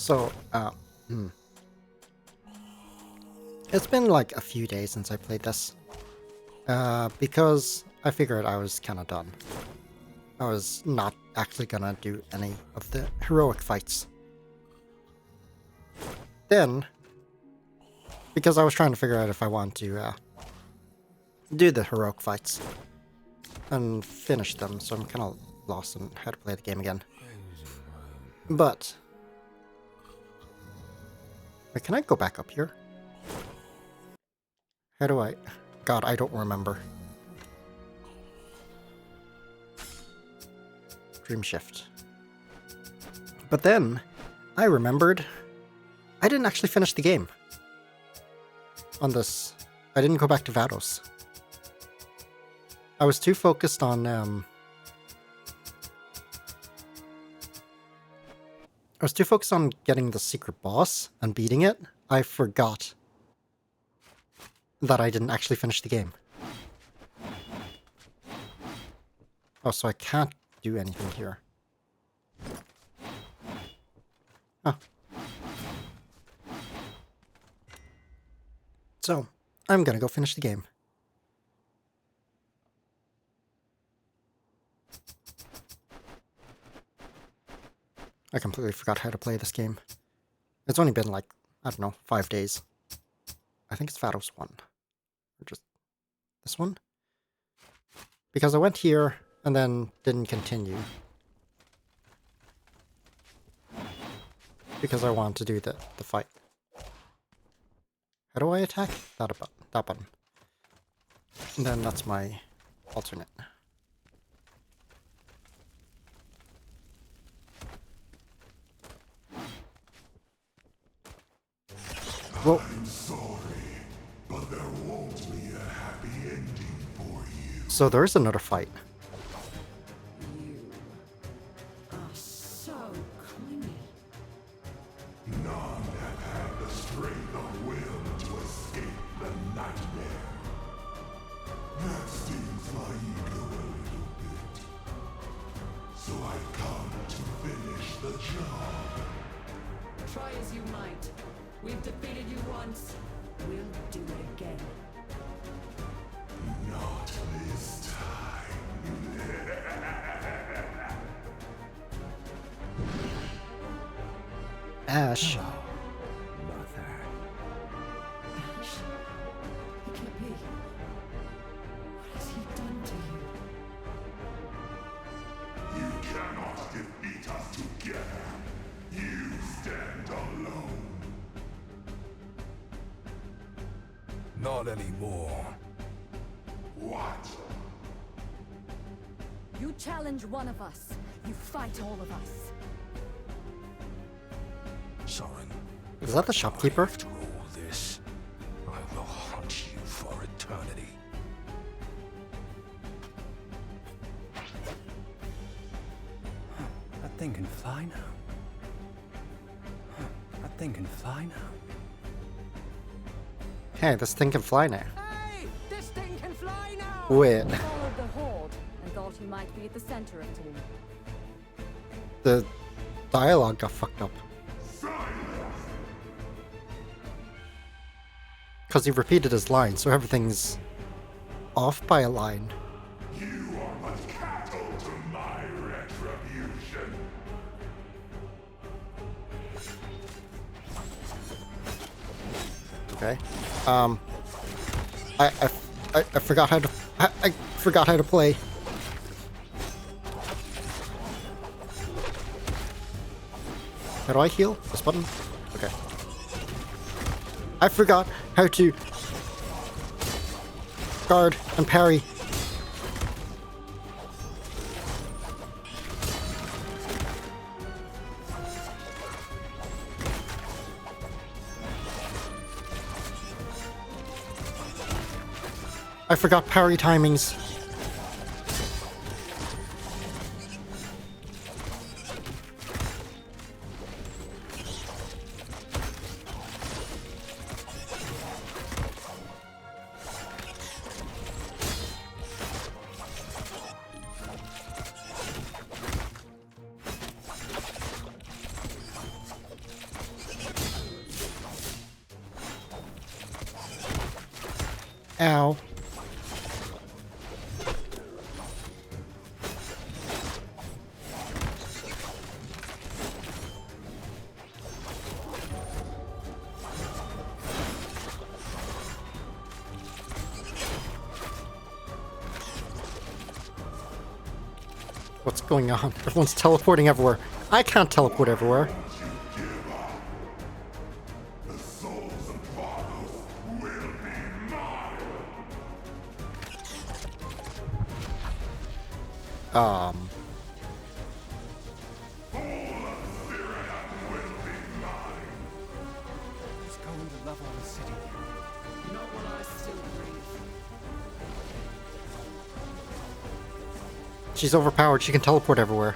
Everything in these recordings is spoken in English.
So, it's been like a few days since I played this. Because I figured I was kind of done. I was not actually gonna do any of the heroic fights. Then, because I was trying to figure out if I want to do the heroic fights and finish them, so I'm kind of lost on how to play the game again. But, wait, can I go back up here? How do I? God, I don't remember. Dream shift. But then, I remembered I didn't actually finish the game. On this, I didn't go back to Vados. I was too focused on, I was too focused on getting the secret boss and beating it, I forgot that I didn't actually finish the game. Oh, so I can't do anything here. Oh. So, I'm gonna go finish the game. I completely forgot how to play this game. It's only been like, I don't know, 5 days. I think it's Vados 1. Or just this one? Because I went here and then didn't continue. Because I wanted to do the fight. How do I attack? That button. And then that's my alternate. Whoa. I'm sorry, but there won't be a happy ending for you. So there is another fight. You are so clingy. None have had the strength of will to escape the nightmare. That seems like a little bit. So I've come to finish the job. Try as you might. We've defeated you once. We'll do it again. Not this time. Ash. Ash? It can't be. What has he done to you? You cannot defeat us together. You stand alone. Not anymore. What? You challenge one of us, you fight all of us. Soren, Is that the shopkeeper? after all this, I will haunt you for eternity. That thing can fly now. That thing can fly now. Hey, this thing can fly now. Hey! This thing can fly now! Wait. Followed the horde and thought he might be at the center of it all. The dialogue got fucked up. Because he repeated his line, so everything's off by a line. You are but cattle to my retribution. Okay. I forgot how to I forgot how to play. How do I heal? This button? Okay. I forgot how to guard and parry. I forgot parry timings. Ow. What's going on? Everyone's teleporting everywhere. I can't teleport everywhere. The souls of Bardos will be mine! It's going to level the city. Not while I still breathe. She's overpowered. She can teleport everywhere.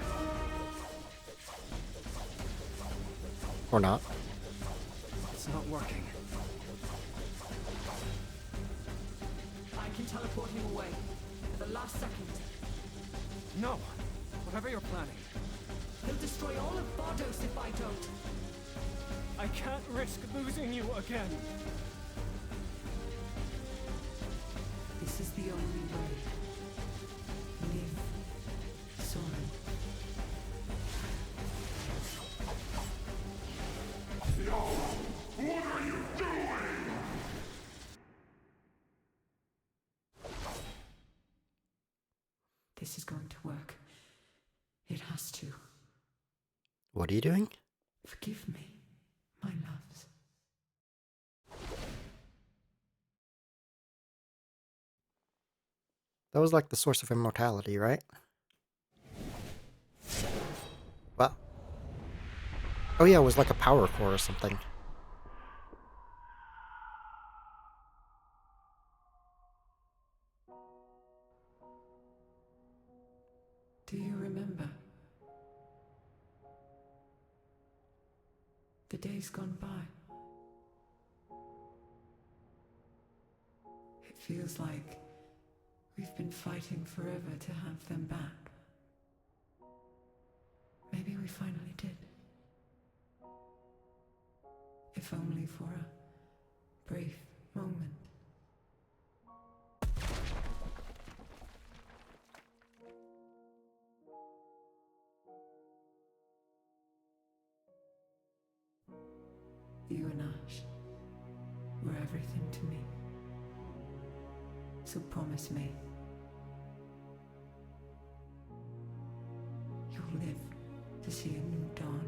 Or not. It's not working. I can teleport him away. At the last second. No! Whatever you're planning. He'll destroy all of Bardos if I don't. I can't risk losing you again. This is the only way. Live, Soren. What are you doing? This is going to work. It has to. What are you doing? Forgive me, my loves. That was like the source of immortality, right? Well. Oh yeah, it was like a power core or something. Do you remember? The days gone by. It feels like we've been fighting forever to have them back. Maybe we finally did. If only for a brief moment. You and Ash were everything to me. So promise me you'll live to see a new dawn.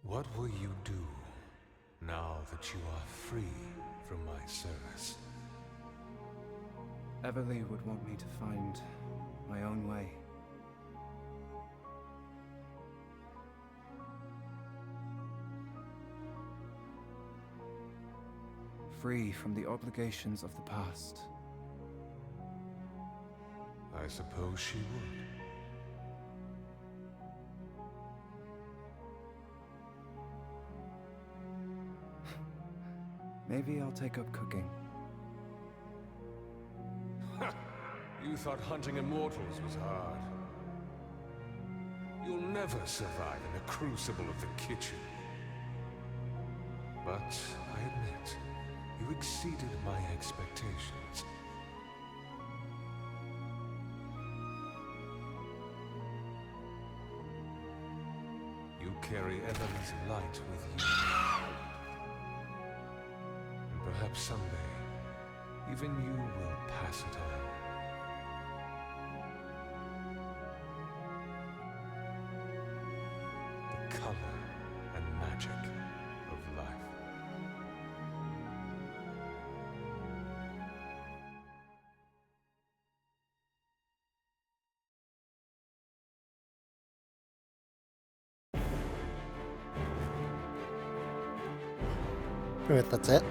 What will you do now that you are free from my service? Everly would want me to find my own way. Free from the obligations of the past. I suppose she would. Maybe I'll take up cooking. You thought hunting immortals was hard. You'll never survive in the crucible of the kitchen. But I admit, you exceeded my expectations. You carry Everly's light with you. And perhaps someday, even you will pass it on. The color and magic of life. Alright, that's it.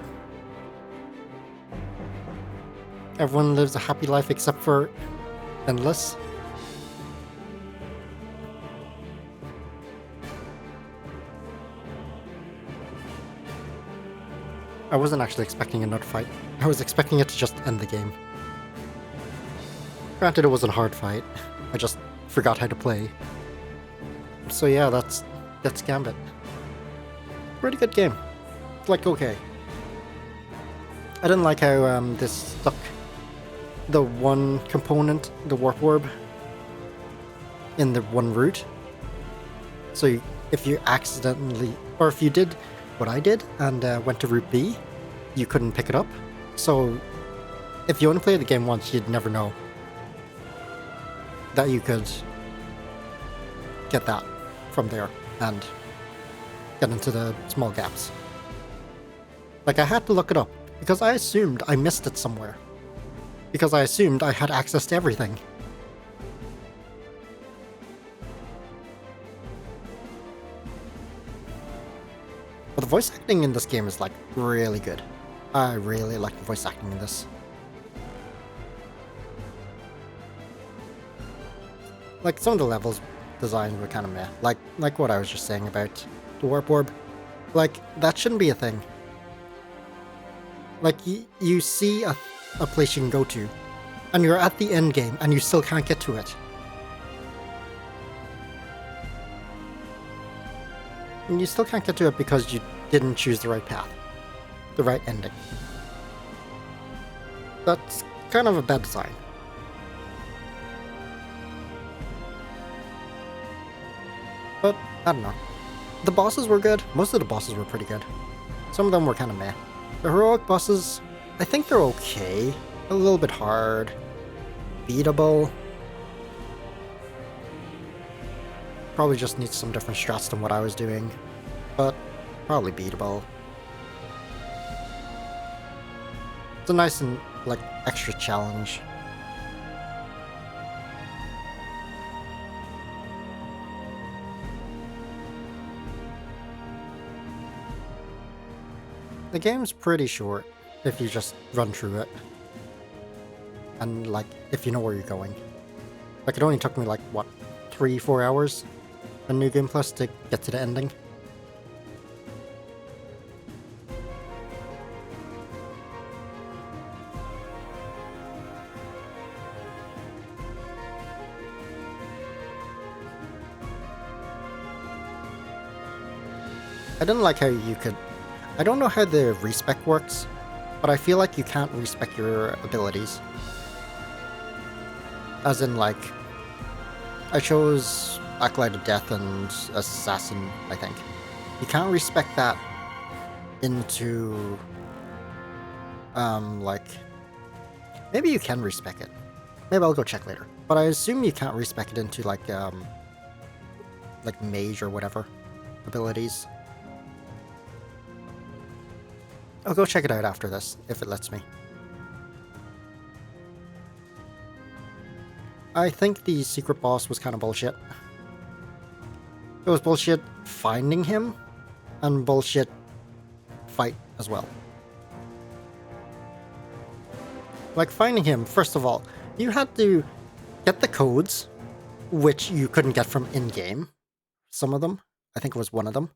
Everyone lives a happy life except for Endless. I wasn't actually expecting another fight. I was expecting it to just end the game. Granted, it was a hard fight. I just forgot how to play. So yeah, that's Gambit. Pretty good game. Like, okay. I didn't like how this stuck the one component, the warp orb, in the one route. So if you accidentally, or if you did what I did and went to route B, you couldn't pick it up. So if you only play the game once, you'd never know that you could get that from there and get into the small gaps. Like, I had to look it up because I assumed I missed it somewhere. Because I assumed I had access to everything. But the voice acting in this game is, like, really good. I really like the voice acting in this. Like, some of the levels designs were kind of meh. Like what I was just saying about the warp orb. Like, that shouldn't be a thing. Like, you see a place you can go to, and you're at the end game, and you still can't get to it. And you still can't get to it because you didn't choose the right path. The right ending. That's kind of a bad design. But, I don't know. The bosses were good. Most of the bosses were pretty good. Some of them were kind of meh. The heroic bosses, I think they're okay. A little bit hard. Beatable. Probably just needs some different strats than what I was doing. But, probably beatable. It's a nice and, like, extra challenge. The game's pretty short if you just run through it. And, like, if you know where you're going. Like, it only took me, like, what, 3-4 hours on New Game Plus to get to the ending. I didn't like how you could... I don't know how the respec works, but I feel like you can't respec your abilities. As in, like, I chose Acolyte of Death and Assassin, I think. You can't respec that into... like... Maybe you can respec it. Maybe I'll go check later. But I assume you can't respec it into, like mage or whatever abilities. I'll go check it out after this, if it lets me. I think the secret boss was kind of bullshit. It was bullshit finding him, and bullshit fight as well. Like, finding him, first of all, you had to get the codes, which you couldn't get from in-game. Some of them. I think it was one of them.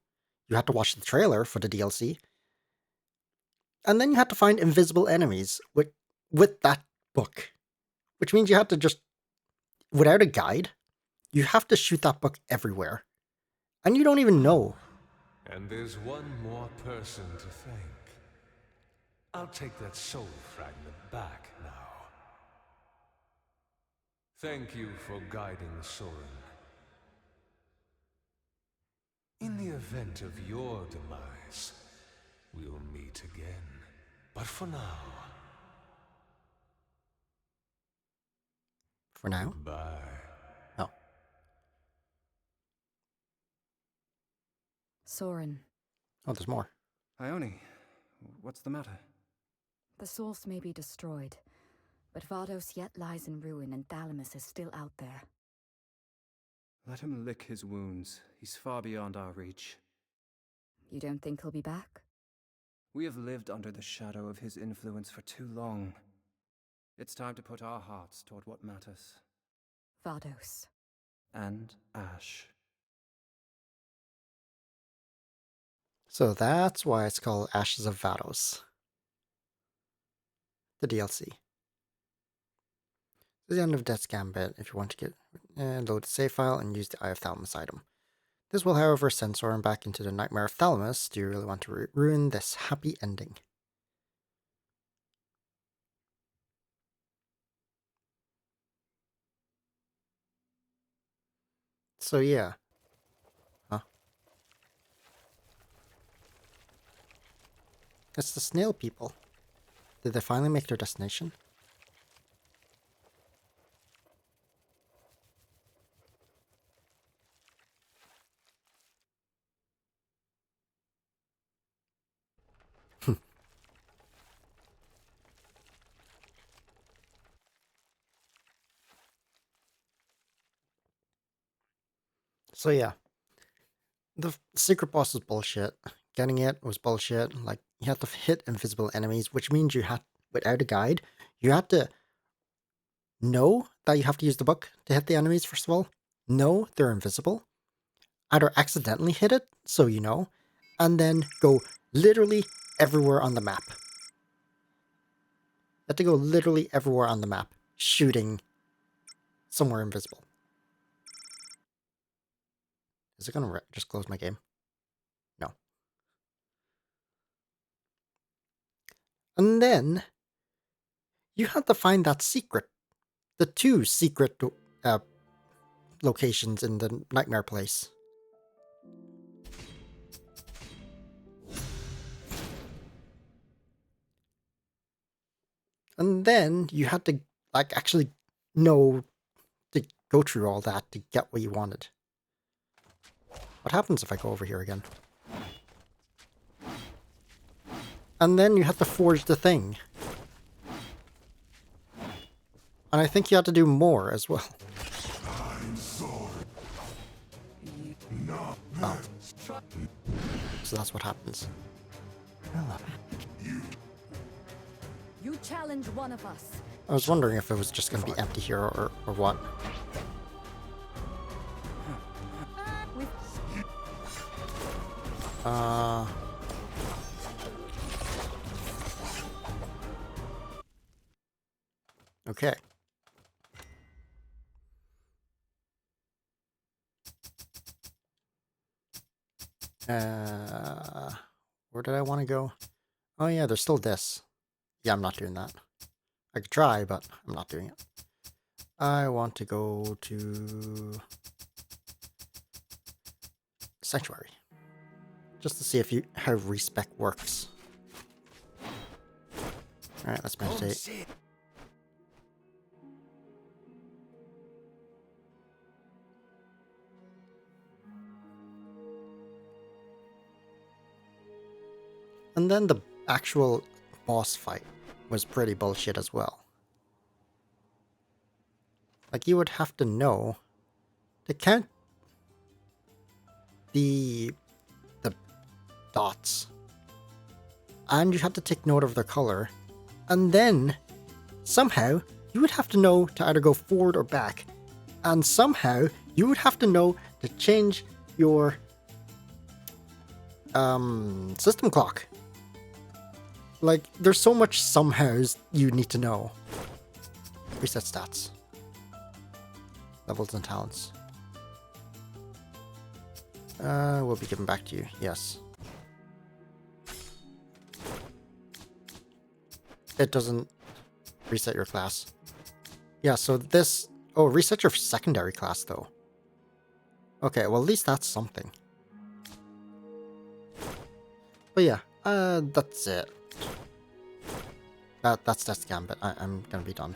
You had to watch the trailer for the DLC. And then you had to find invisible enemies with that book. Which means you had to just, without a guide, you have to shoot that book everywhere. And you don't even know. And there's one more person to thank. I'll take that soul fragment back now. Thank you for guiding Soren. In the event of your demise, we'll meet again. But for now... For now? Bye. Oh. Soren, Oh, there's more. Ione, what's the matter? the source may be destroyed, but Vardos yet lies in ruin and Thalamus is still out there. Let him lick his wounds. He's far beyond our reach. You don't think he'll be back? We have lived under the shadow of his influence for too long. It's time to put our hearts toward what matters. Vardos. And Ash. So that's why it's called Ashes of Vados. the DLC. This is the end of Death's Gambit if you want to get load the save file and use the Eye of Thalamus item. This will, however, send Soren back into the Nightmare of Thalamus. Do you really want to ruin this happy ending? So yeah. Huh? It's the snail people. Did they finally make their destination? So yeah. The secret boss was bullshit. Getting it was bullshit. Like, you had to hit invisible enemies, which means you had, without a guide, you had to know that you have to use the book to hit the enemies, first of all. Know they're invisible. Either accidentally hit it, so you know, and then go literally everywhere on the map. You have to go literally everywhere on the map, shooting somewhere invisible. Is it gonna just close my game? No. And then you had to find that secret. The 2 secret locations in the Nightmare Place. And then you had to, like, actually know to go through all that to get what you wanted. What happens if I go over here again? And then you had to forge the thing. And I think you had to do more as well. Oh. So that's what happens. You challenge one of us. I was wondering if it was just going to be empty here or what. Okay. Where did I want to go? Oh yeah, there's still this. Yeah, I'm not doing that. I could try, but I'm not doing it. I want to go to Sanctuary. Just to see how respec works. Alright, let's meditate. And then the actual boss fight was pretty bullshit as well. Like, you would have to know to count the dots. And you had to take note of their color. And then, somehow, you would have to know to either go forward or back. And somehow, you would have to know to change your system clock. Like, there's so much somehows you need to know. Reset stats. Levels and talents. Will be given back to you. Yes. It doesn't reset your class. Yeah, so this... Oh, reset your secondary class, though. Okay, well, at least that's something. But yeah, that's it. That's Gambit. I'm gonna be done.